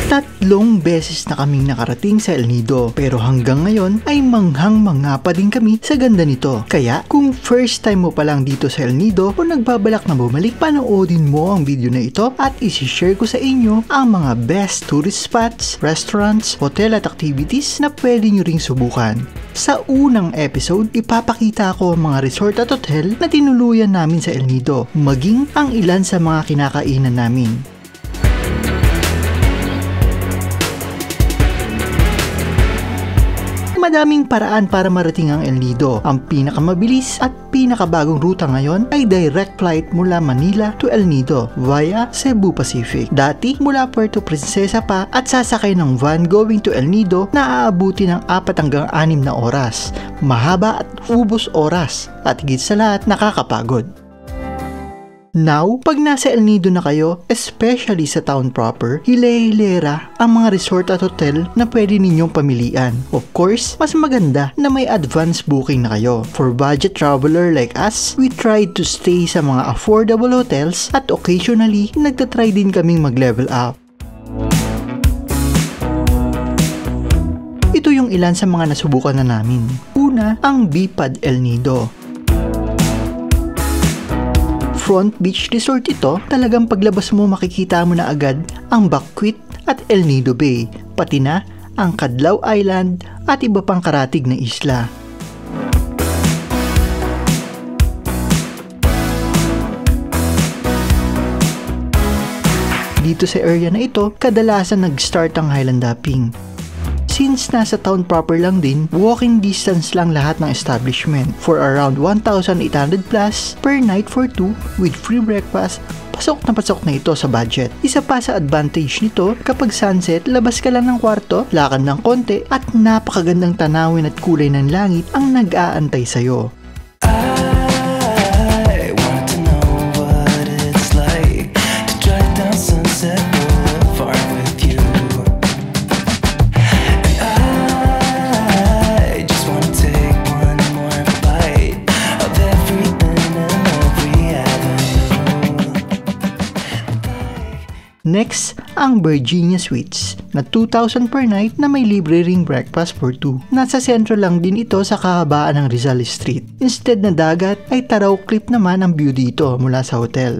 3 beses na kaming nakarating sa El Nido, pero hanggang ngayon ay manghang-mangha pa din kami sa ganda nito. Kaya kung first time mo pa lang dito sa El Nido o nagbabalak na bumalik, panoodin mo ang video na ito at isi-share ko sa inyo ang mga best tourist spots, restaurants, hotel at activities na pwede nyo ring subukan. Sa unang episode, ipapakita ko ang mga resort at hotel na tinuluyan namin sa El Nido, maging ang ilan sa mga kinakainan namin. Madaming paraan para marating ang El Nido. Ang pinakamabilis at pinakabagong ruta ngayon ay direct flight mula Manila to El Nido via Cebu Pacific. Dati mula Puerto Princesa pa at sasakay ng van going to El Nido na aabuti ng 4 hanggang 6 na oras. Mahaba at ubos oras at higit sa lahat nakakapagod. Now, pag nasa El Nido na kayo, especially sa town proper, hile-hilera ang mga resort at hotel na pwede ninyong pamilian. Of course, mas maganda na may advance booking na kayo. For budget traveler like us, we tried to stay sa mga affordable hotels at occasionally, nagtatry din kaming mag-level up. Ito yung ilan sa mga nasubukan na namin. Una, ang Bipad El Nido. Front Beach Resort ito, talagang paglabas mo makikita mo na agad ang Bacuit at El Nido Bay, pati na ang Cadlaw Island at iba pang karatig na isla. Dito sa area na ito, kadalasan nag-start ang Highland Hopping. Since nasa town proper lang din, walking distance lang lahat ng establishment. For around 1,800 plus per night for 2 with free breakfast, pasok na ito sa budget. Isa pa sa advantage nito, kapag sunset, labas ka lang ng kwarto, lakad ng konti, at napakagandang tanawin at kulay ng langit ang nag-aantay sa'yo. Next, ang Virginia Suites na 2,000 per night na may libre ring breakfast for 2. Nasa sentro lang din ito sa kahabaan ng Rizal Street. Instead na dagat ay taraw clip naman ang view dito mula sa hotel.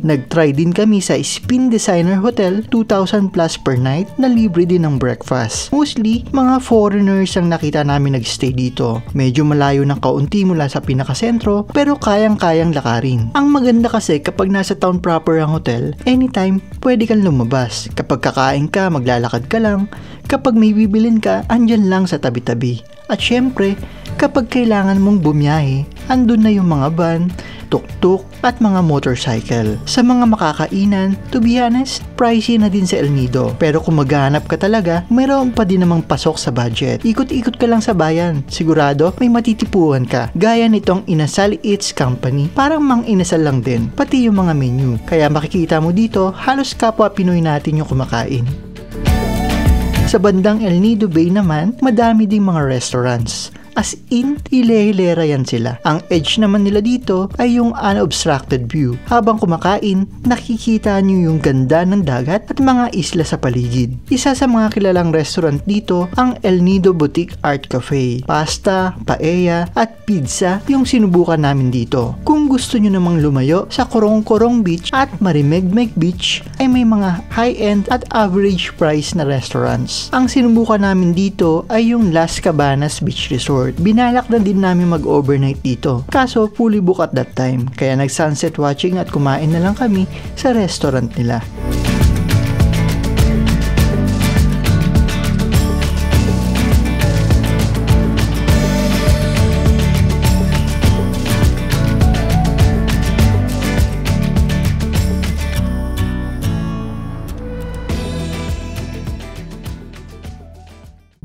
Nag-try din kami sa Spin Designer Hotel, 2,000 plus per night na libre din ng breakfast. Mostly, mga foreigners ang nakita namin nag-stay dito. Medyo malayo ng kaunti mula sa pinakasentro pero kayang-kayang lakarin. Ang maganda kasi kapag nasa town proper ang hotel, anytime pwede kang lumabas. Kapag kakain ka, maglalakad ka lang. Kapag may bibilin ka, andyan lang sa tabi-tabi. At syempre, kapag kailangan mong bumiyahe, andun na yung mga van, tuk-tuk at mga motorcycle. Sa mga makakainan, to be honest, pricey na din sa El Nido. Pero kung maghahanap ka talaga, mayroon pa din namang pasok sa budget. Ikot-ikot ka lang sa bayan. Sigurado, may matitipuan ka. Gaya nitong Inasal Eats Company, parang mang inasal lang din, pati yung mga menu. Kaya makikita mo dito, halos kapwa Pinoy natin yung kumakain. Sa bandang El Nido Bay naman, madami ding mga restaurants. As in, hile-hilera yan sila. Ang edge naman nila dito ay yung unobstructed view. Habang kumakain, nakikita nyo yung ganda ng dagat at mga isla sa paligid. Isa sa mga kilalang restaurant dito, ang El Nido Boutique Art Cafe. Pasta, paella at pizza yung sinubukan namin dito. Kung gusto nyo namang lumayo sa Corong-Corong Beach at Marimegmeg Beach, ay may mga high-end at average price na restaurants. Ang sinubukan namin dito ay yung Las Cabanas Beach Resort. Binalak na din namin mag-overnight dito. Kaso fully booked at that time. Kaya nag-sunset watching at kumain na lang kami sa restaurant nila.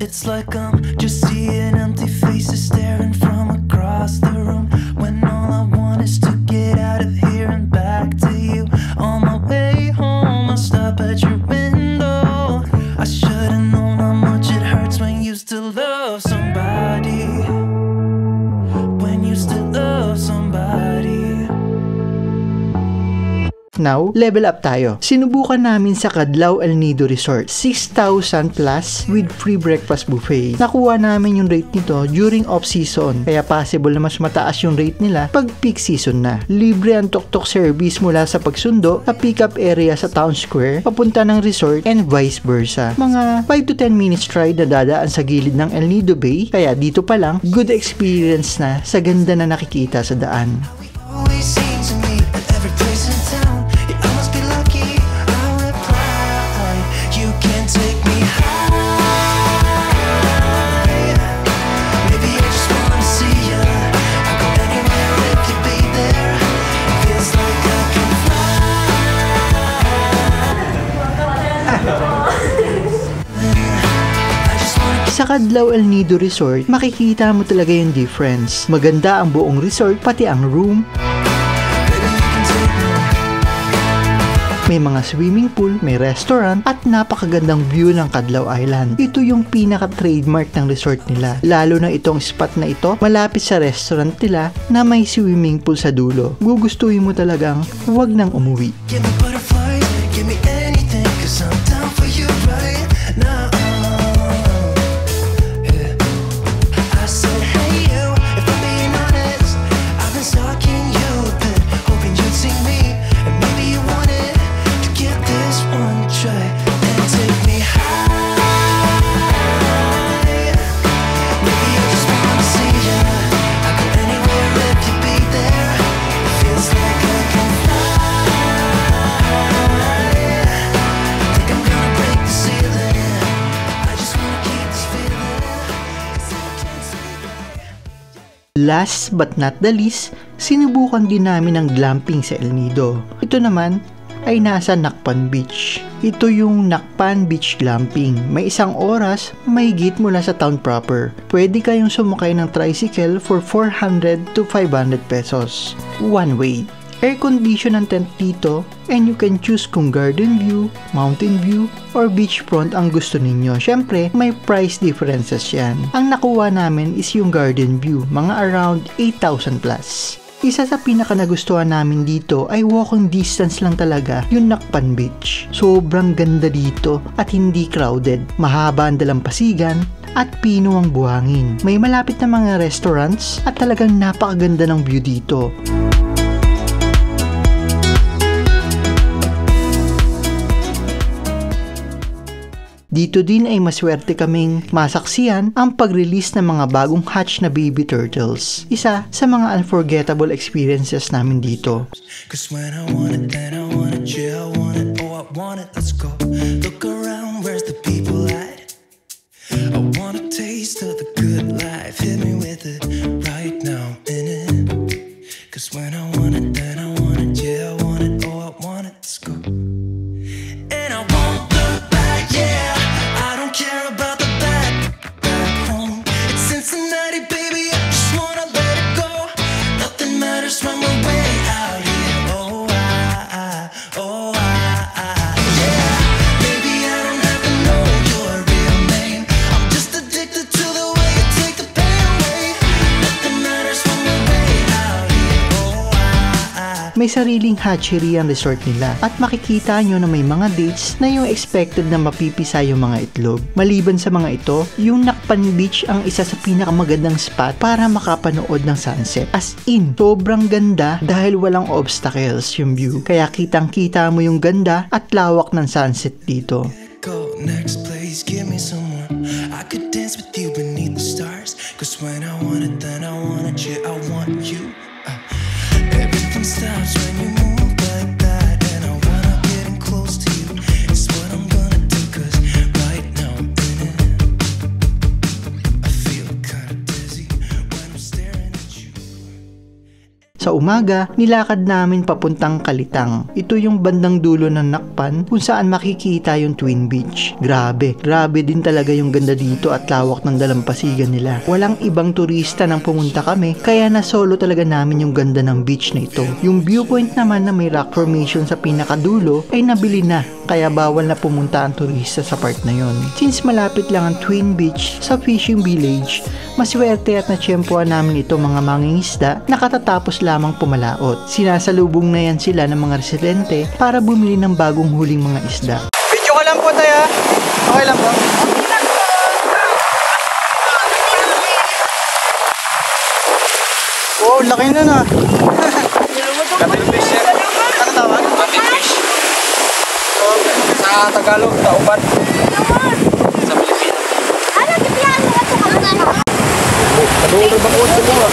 It's like I'm just seeing empty faces staring from across the room, when all I want is to get out of here and back to you. On my way home, I'll stop at your window. I should've known how much it hurts when you still love love somebody, when you still love somebody. Now, level up tayo. Sinubukan namin sa Cadlao El Nido Resort, 6,000 plus with free breakfast buffet. Nakuha namin yung rate nito during off-season, kaya possible na mas mataas yung rate nila pag peak season na. Libre ang tok-tok service mula sa pagsundo sa pick-up area sa Town Square, papunta ng resort and vice versa. Mga 5 to 10 minutes ride na dadaan sa gilid ng El Nido Bay, kaya dito pa lang, good experience na sa ganda na nakikita sa daan. Always seems to me at every place in town. You must be lucky. I'll reply. You can take me high. Maybe I just wanna see ya. I'll go anywhere if you be there. Feels like I can fly. I just wanna Sa Cadlao El Nido Resort, makikita mo talaga yung difference. Maganda ang buong resort, pati ang room. May mga swimming pool, may restaurant, at napakagandang view ng Cadlao Island. Ito yung pinaka-trademark ng resort nila. Lalo na itong spot na ito, malapit sa restaurant nila na may swimming pool sa dulo. Gugustuhin mo talagang huwag nang umuwi. give me butterflies, give me anything, 'cause I'm down for you right now. Yeah. I said, hey you, if I'm being honest, I've been stalking you a bit, hoping you'd see me, and maybe you wanted to give this one try and take me high. Maybe I just wanna see ya. I go anywhere if you be there. It feels like I can fly. Think I'm gonna break the ceiling. I just wanna keep this feeling. It's intensely. Last but not the least, sinubukan din namin ang glamping sa El Nido. Ito naman ay nasa Nakpan Beach. Ito yung Nakpan Beach Glamping. May 1 oras mahigit mula sa town proper. Pwede kayong sumakay ng tricycle for 400 to 500 pesos. One way. Air condition ang tent dito and you can choose kung garden view, mountain view, or beachfront ang gusto ninyo. Syempre, may price differences yan. Ang nakuha namin is yung garden view, mga around 8,000 plus. Isa sa pinaka nagustuhan namin dito ay walking distance lang talaga yung Nakpan Beach. Sobrang ganda dito at hindi crowded. Mahaba ang dalampasigan at pino ang buhangin. May malapit na mga restaurants at talagang napakaganda ng view dito. Dito din ay maswerte kaming masaksiyan ang pag-release ng mga bagong hatch na baby turtles. Isa sa mga unforgettable experiences namin dito. 'Cause when I want it, then I want it, yeah, I want it, oh I want it, let's go. Look around, where's the people at? I want a taste of the good life, hit me with it right now, in it. 'Cause when I want it, then I want it, yeah, I want it, oh I want it, let's go. And I won't look back, yeah, I don't care about the back home. It's Cincinnati, baby, I just wanna let it go. Nothing matters when we're way out here. Yeah. Maybe I don't have to know your real name. I'm just addicted to the way you take the pain away. Nothing matters when we're way out here. May sariling hatchery ang resort nila at makikita nyo na may mga dates na yung expected na mapipisa yung mga itlog. Maliban sa mga ito, yung Nakpan Beach ang isa sa pinakamagandang spot para makapanood ng sunset. As in, sobrang ganda dahil walang obstacles yung view. Kaya kitang-kita mo yung ganda at lawak ng sunset dito. Go next place, give me someone. I could dance with you beneath the stars. 'Cause when I want it, then I want it, yeah, I want you. Everything stops when you move like that, and I wanna get in close to you. It's what I'm gonna do, 'cause right now I'm in it. I feel kinda dizzy when I'm staring at you. Sa umaga, nilakad namin papuntang Kalitang. Ito yung bandang dulo ng Nakpan kung saan makikita yung Twin Beach. Grabe din talaga yung ganda dito at lawak ng dalampasigan nila. Walang ibang turista nang pumunta kami, kaya na solo talaga namin yung ganda ng beach na ito. Yung viewpoint naman na may rock formation sa pinakadulo ay nabili na, kaya bawal na pumunta ang turista sa part na yon. Since malapit lang ang Twin Beach sa fishing village, maswerte at natsyempohan namin ito mga mangingisda na katatapos lamang pumalaot. Sinasalubong na yan sila ng mga residente para bumili ng bagong huling mga isda. Video ka lang po tayo. Okay lang po. Wow, laki na na. Kapil fish yan. Ano tawag? Kapil fish. Sa Tagalog, tauban. Sa Pilipinas. Ano, tipihan mo ito ka. Kadulo ba ko sa mga?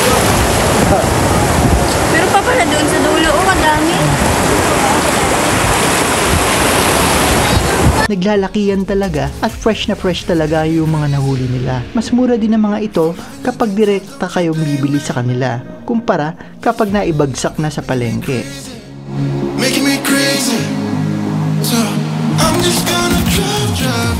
Pero pa pala doon sa dulo, madami. Naglalakihan talaga at fresh na fresh talaga yung mga nahuli nila. Mas mura din ang mga ito kapag direkta kayong bibili sa kanila, kumpara kapag naibagsak na sa palengke. Making me crazy. So I'm just gonna drive.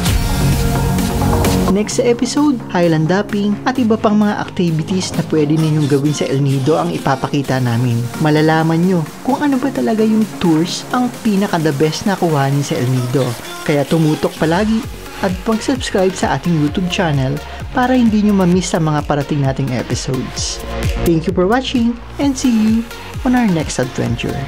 Next sa episode, highland hopping at iba pang mga activities na pwede ninyong gawin sa El Nido ang ipapakita namin. Malalaman nyo kung ano ba talaga yung tours ang pinaka-the best na kuhanin sa El Nido. Kaya tumutok palagi at pag-subscribe sa ating YouTube channel para hindi nyo ma-miss ang mga parating nating episodes. Thank you for watching and see you on our next adventure.